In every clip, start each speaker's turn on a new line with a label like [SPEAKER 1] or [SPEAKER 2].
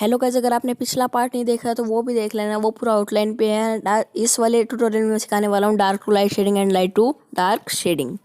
[SPEAKER 1] Hello guys, अगर आपने पिछला पार्ट नहीं देखा है तो वो भी देख लेना, वो पूरा आउटलाइन पे है। इस वाले ट्यूटोरियल में मैं सिखाने वाला हूँ dark to light shading and light to dark shading.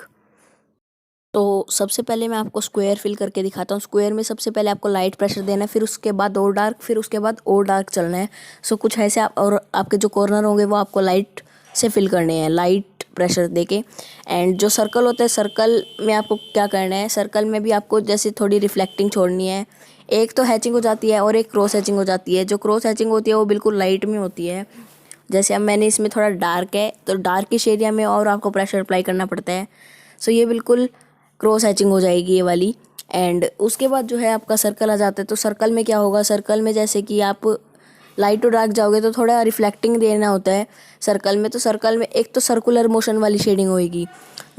[SPEAKER 1] तो सबसे पहले मैं आपको स्क्वायर फिल करके दिखाता हूँ। स्क्वायर में सबसे पहले आपको लाइट प्रेशर देना है, फिर उसके बाद और डार्क, फिर उसके बाद और डार्क चलना है। सो कुछ ऐसे और आपके जो कॉर्नर होंगे वो आपको लाइट से फिल करने हैं, लाइट प्रेशर देके। एंड जो सर्कल होता है, सर्कल में आपको क्या करना है, सर्कल में भी आपको जैसे थोड़ी रिफ्लेक्टिंग छोड़नी है। एक तो हैचिंग हो जाती है और एक क्रॉस हैचिंग हो जाती है। जो क्रॉस हैचिंग होती है वो बिल्कुल लाइट में होती है। जैसे अब मैंने इसमें थोड़ा डार्क है तो डार्किश एरिया में और आपको प्रेशर अप्लाई करना पड़ता है। सो ये बिल्कुल क्रॉस हैचिंग हो जाएगी ये वाली। एंड उसके बाद जो है आपका सर्कल आ जाता है। तो सर्कल में क्या होगा, सर्कल में जैसे कि आप लाइट टू डार्क जाओगे तो थोड़ा रिफ्लेक्टिंग देना होता है सर्कल में। तो सर्कल में एक तो सर्कुलर मोशन वाली शेडिंग होएगी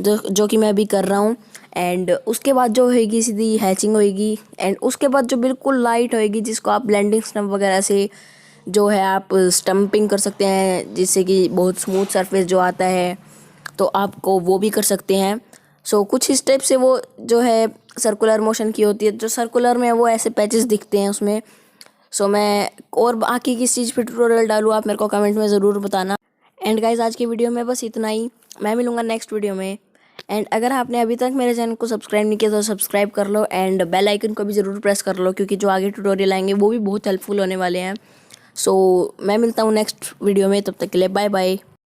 [SPEAKER 1] जो कि मैं अभी कर रहा हूँ। एंड उसके बाद जो होएगी सीधी हैचिंग होएगी। एंड उसके बाद जो बिल्कुल लाइट होएगी जिसको आप ब्लेंडिंग स्टम्प वगैरह से जो है आप स्टम्पिंग कर सकते हैं, जिससे कि बहुत स्मूथ सरफेस जो आता है तो आपको वो भी कर सकते हैं। सो कुछ इस टाइप से वो जो है सर्कुलर मोशन की होती है। जो सर्कुलर में वो ऐसे पैचेस दिखते हैं उसमें। सो मैं और बाकी किस चीज़ पे ट्यूटोरियल डालूँ आप मेरे को कमेंट में ज़रूर बताना। एंड गाइज, आज की वीडियो में बस इतना ही। मैं मिलूँगा नेक्स्ट वीडियो में। एंड अगर आपने अभी तक मेरे चैनल को सब्सक्राइब नहीं किया तो सब्सक्राइब कर लो एंड बेल आइकन को भी ज़रूर प्रेस कर लो, क्योंकि जो आगे ट्यूटोरियल आएंगे वो भी बहुत हेल्पफुल होने वाले हैं। सो मैं मिलता हूँ नेक्स्ट वीडियो में, तब तक के लिए बाय बाय।